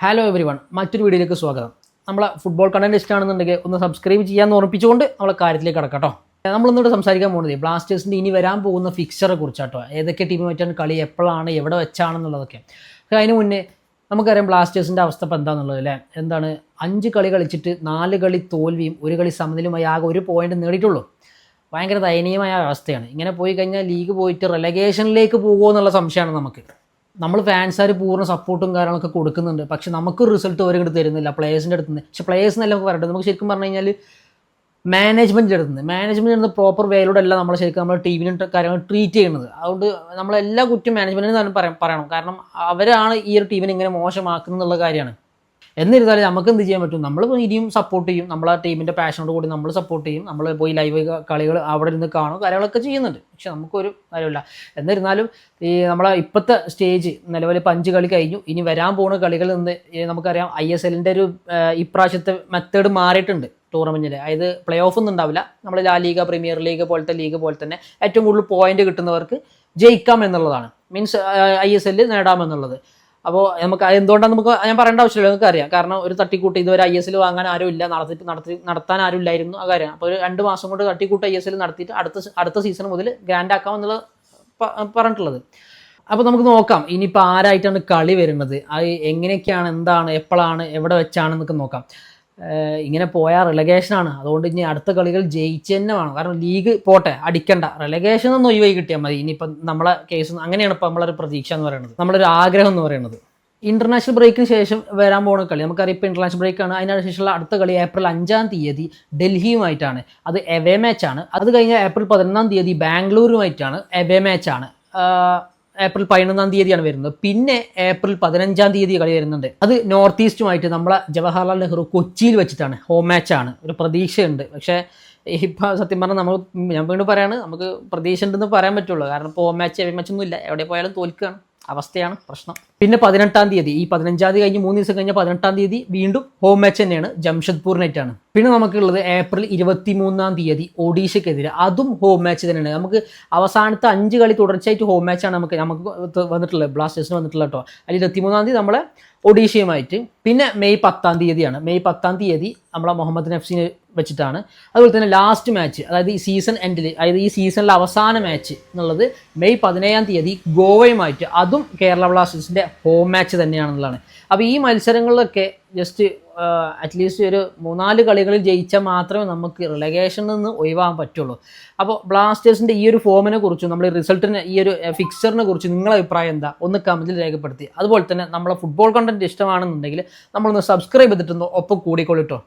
Hello every one, മറ്റൊരു വീഡിയോയിലേക്ക് സ്വാഗതം. നമ്മളെ ഫുട്ബോൾ കണ്ടന്റ് ഇഷ്ടമാണെന്നുണ്ടെങ്കിൽ ഒന്ന് സബ്സ്ക്രൈബ് ചെയ്യാൻ ഓർപ്പിച്ചുകൊണ്ട് നമ്മളെ കാര്യത്തിലേക്ക് കടക്കാം കേട്ടോ. നമ്മളിന്നോട് സംസാരിക്കാൻ പോകുന്നത് ബ്ലാസ്റ്റേഴ്സിൻ്റെ ഇനി വരാൻ പോകുന്ന ഫിക്സറെ കുറിച്ചാട്ടോ. ഏതൊക്കെ ടീമുമായിട്ടാണ് കളി, എപ്പോഴാണ്, എവിടെ വെച്ചാണെന്നുള്ളതൊക്കെ. അതിന് മുന്നേ നമുക്കറിയാം ബ്ലാസ്റ്റേഴ്സിൻ്റെ അവസ്ഥ ഇപ്പോൾ എന്താണെന്നുള്ളത് അല്ലേ. എന്താണ്, 5 കളി കളിച്ചിട്ട് 4 കളി തോൽവിയും 1 കളി സമനിലുമായി ആകെ 1 പോയിന്റ് നേടിയിട്ടുള്ളൂ. ഭയങ്കര ദയനീയമായ അവസ്ഥയാണ്. ഇങ്ങനെ പോയി കഴിഞ്ഞാൽ ലീഗ് പോയിട്ട് റെലഗേഷനിലേക്ക് പോകുമോ എന്നുള്ള സംശയമാണ് നമുക്ക്. നമ്മൾ ഫാൻസുകാർ പൂർണ്ണ സപ്പോർട്ടും കാര്യങ്ങളൊക്കെ കൊടുക്കുന്നുണ്ട്, പക്ഷെ നമുക്ക് റിസൾട്ട് അവരിങ്ങോട്ട് തരുന്നില്ല പ്ലേയേഴ്സിൻ്റെ അടുത്ത് നിന്ന്. പക്ഷെ പ്ലേയേഴ്സിനെല്ലാം നമുക്ക് പറയട്ടെ, നമുക്ക് ശരിക്കും പറഞ്ഞു കഴിഞ്ഞാൽ മാനേജ്മെൻറ്റിൻ്റെ അടുത്ത് നിന്ന് പ്രോപ്പർ വേയിലൂടെ അല്ല നമ്മൾ ശരിക്കും നമ്മൾ ടീമിന് കാര്യങ്ങൾ ട്രീറ്റ് ചെയ്യുന്നത്. അതുകൊണ്ട് നമ്മളെല്ലാ കുറ്റം മാനേജ്മെൻറ്റിന് തന്നെ പറയണം. കാരണം അവരാണ് ഈ ഒരു ടീമിനെ ഇങ്ങനെ മോശമാക്കുന്നത് എന്നുള്ള കാര്യമാണ്. എന്നിരുന്നാലും നമുക്ക് എന്ത് ചെയ്യാൻ പറ്റും, നമ്മൾ ഇനിയും സപ്പോർട്ട് ചെയ്യും. നമ്മൾ ആ ടീമിൻ്റെ പാഷനോട് കൂടി നമ്മൾ സപ്പോർട്ട് ചെയ്യും. നമ്മൾ പോയി ലൈവ് കളികൾ അവിടെ ഇരുന്ന് കാണും, കാര്യങ്ങളൊക്കെ ചെയ്യുന്നുണ്ട്. പക്ഷെ നമുക്കൊരു കാര്യമില്ല. എന്നിരുന്നാലും ഈ നമ്മളെ ഇപ്പോഴത്തെ സ്റ്റേജ് നിലവിൽ 5 കളി കഴിഞ്ഞു. ഇനി വരാൻ പോകുന്ന കളികളിൽ നിന്ന് നമുക്കറിയാം ISLൻ്റെ ഒരു ഇപ്രാവശ്യത്തെ മെത്തേഡ് മാറിയിട്ടുണ്ട് ടൂർണമെൻറ്റിൽ. അതായത് പ്ലേ ഓഫ് ഒന്നും ഉണ്ടാവില്ല. നമ്മൾ ലാ ലീഗ, പ്രീമിയർ ലീഗ് പോലത്തെ ലീഗ് പോലെ തന്നെ ഏറ്റവും കൂടുതൽ പോയിന്റ് കിട്ടുന്നവർക്ക് ജയിക്കാം എന്നുള്ളതാണ്. Means ISL നേടാമെന്നുള്ളത്. അപ്പോൾ നമുക്ക് എന്തുകൊണ്ടാണ് നമുക്ക് ഞാൻ പറയേണ്ട ആവശ്യമില്ല, നിങ്ങൾക്ക് അറിയാം. കാരണം ഒരു തട്ടിക്കൂട്ട് ഇതുവരെ ISL വാങ്ങാൻ ആരും ഇല്ല, നടത്താൻ ആരും ഇല്ലായിരുന്നു ആ കാര്യം. അപ്പോൾ ഒരു 2 മാസം കൊണ്ട് തട്ടിക്കൂട്ട് ISL നടത്തിയിട്ട് അടുത്ത സീസൺ മുതൽ ഗ്രാൻഡ് ആക്കാമെന്നുള്ളത് പറഞ്ഞിട്ടുള്ളത്. അപ്പോൾ നമുക്ക് നോക്കാം ഇനിയിപ്പോൾ ആരായിട്ടാണ് കളി വരുന്നത്, അത് എങ്ങനെയൊക്കെയാണ്, എന്താണ്, എപ്പോഴാണ്, എവിടെ വെച്ചാണെന്നൊക്കെ നോക്കാം. ഇങ്ങനെ പോയാൽ റിലഗേഷനാണ്. അതുകൊണ്ട് ഇനി അടുത്ത കളികൾ ജയിച്ച് തന്നെ വേണം. കാരണം ലീഗ് പോട്ടെ, അടിക്കണ്ട, റിലഗേഷൻ ഒന്ന് ഒഴിവായി കിട്ടിയാൽ മതി. ഇനിയിപ്പം നമ്മളെ കേസ് അങ്ങനെയാണ് ഇപ്പോൾ നമ്മളൊരു പ്രതീക്ഷ എന്ന് പറയുന്നത്, നമ്മളൊരു ആഗ്രഹം എന്ന് പറയുന്നത്. ഇന്റർനാഷണൽ ബ്രേക്കിന് ശേഷം വരാൻ പോകുന്ന കളി നമുക്കറിയാം. ഇപ്പോൾ ഇന്റർനാഷണൽ ബ്രേക്കാണ്. അതിനുശേഷമുള്ള അടുത്ത കളി ഏപ്രിൽ 5-ാം തീയതി ഡൽഹിയുമായിട്ടാണ്. അത് എവേ മാച്ചാണ്. അത് കഴിഞ്ഞാൽ ഏപ്രിൽ 11-ാം തീയതി ബാംഗ്ലൂരുമായിട്ടാണ് എവേ മാച്ചാണ്. ഏപ്രിൽ 11-ാം തീയതിയാണ് വരുന്നത്. പിന്നെ ഏപ്രിൽ 15-ാം തീയതി കളി വരുന്നുണ്ട്. അത് നോർത്ത് ഈസ്റ്റുമായിട്ട് നമ്മളെ ജവഹർലാൽ നെഹ്റു കൊച്ചിയിൽ വെച്ചിട്ടാണ്. ഹോം മാച്ചാണ്. ഒരു പ്രതീക്ഷയുണ്ട്. പക്ഷേ ഇപ്പം സത്യം പറഞ്ഞാൽ ഞാൻ വീണ്ടും പറയാണ്, നമുക്ക് പ്രതീക്ഷ ഉണ്ടെന്ന് പറയാൻ പറ്റുള്ളൂ. കാരണം ഇപ്പോൾ ഹോം മാച്ച്, എവേ മാച്ചൊന്നും ഇല്ല. എവിടെ പോയാലും തോൽക്കുകയാണ്, അവസ്ഥയാണ് പ്രശ്നം. പിന്നെ 18-ാം തീയതി, ഈ 15-ാം തീയതി കഴിഞ്ഞ് 3 ദിവസം കഴിഞ്ഞാൽ 18-ാം തീയതി വീണ്ടും ഹോം മാച്ച് തന്നെയാണ്, ജംഷഡ്പൂരിനായിട്ടാണ്. പിന്നെ നമുക്കുള്ളത് ഏപ്രിൽ 23-ാം തീയതി ഒഡീഷയ്ക്കെതിരെ, അതും ഹോം മാച്ച് തന്നെയാണ്. നമുക്ക് അവസാനത്തെ 5 കളി തുടർച്ചയായിട്ട് ഹോം മാച്ചാണ് നമുക്ക് വന്നിട്ടുള്ളത്, ബ്ലാസ്റ്റേഴ്സിന് വന്നിട്ടുള്ളത് കേട്ടോ. അതിൽ 23-ാം തീയതി നമ്മളെ ഒഡീഷയുമായിട്ട്. പിന്നെ മെയ് 10-ാം തീയതിയാണ്. മെയ് 10-ാം തീയതി നമ്മളെ മുഹമ്മദ് FC വെച്ചിട്ടാണ്. അതുപോലെ തന്നെ ലാസ്റ്റ് മാച്ച്, അതായത് ഈ സീസൺ എൻഡിൽ, അതായത് ഈ സീസണിലെ അവസാന മാച്ച് എന്നുള്ളത് മെയ് 17-ാം തീയതി ഗോവയുമായിട്ട്, അതും കേരള ബ്ലാസ്റ്റേഴ്സിൻ്റെ ഹോം മാച്ച് തന്നെയാണെന്നുള്ളതാണ്. അപ്പോൾ ഈ മത്സരങ്ങളിലൊക്കെ ജസ്റ്റ് അറ്റ്ലീസ്റ്റ് ഒരു 3-4 കളികളിൽ ജയിച്ചാൽ മാത്രമേ നമുക്ക് റിലഗേഷനിൽ നിന്ന് ഒഴിവാകാൻ പറ്റുള്ളൂ. അപ്പോൾ ബ്ലാസ്റ്റേഴ്സിൻ്റെ ഈ ഒരു ഫോമിനെ കുറിച്ചും നമ്മൾ റിസൾട്ടിനെ, ഈ ഒരു ഫിക്സറിനെ കുറിച്ച് നിങ്ങളുടെ അഭിപ്രായം എന്താ ഒന്ന് കമൻറ്റിൽ രേഖപ്പെടുത്തി. അതുപോലെ തന്നെ നമ്മളെ ഫുട്ബോൾ കണ്ടന്റ് ഇഷ്ടമാണെന്നുണ്ടെങ്കിൽ നമ്മളൊന്ന് സബ്സ്ക്രൈബ് ചെയ്തിട്ടൊന്ന് ഒപ്പം കൂടിക്കൊള്ളിട്ടോ.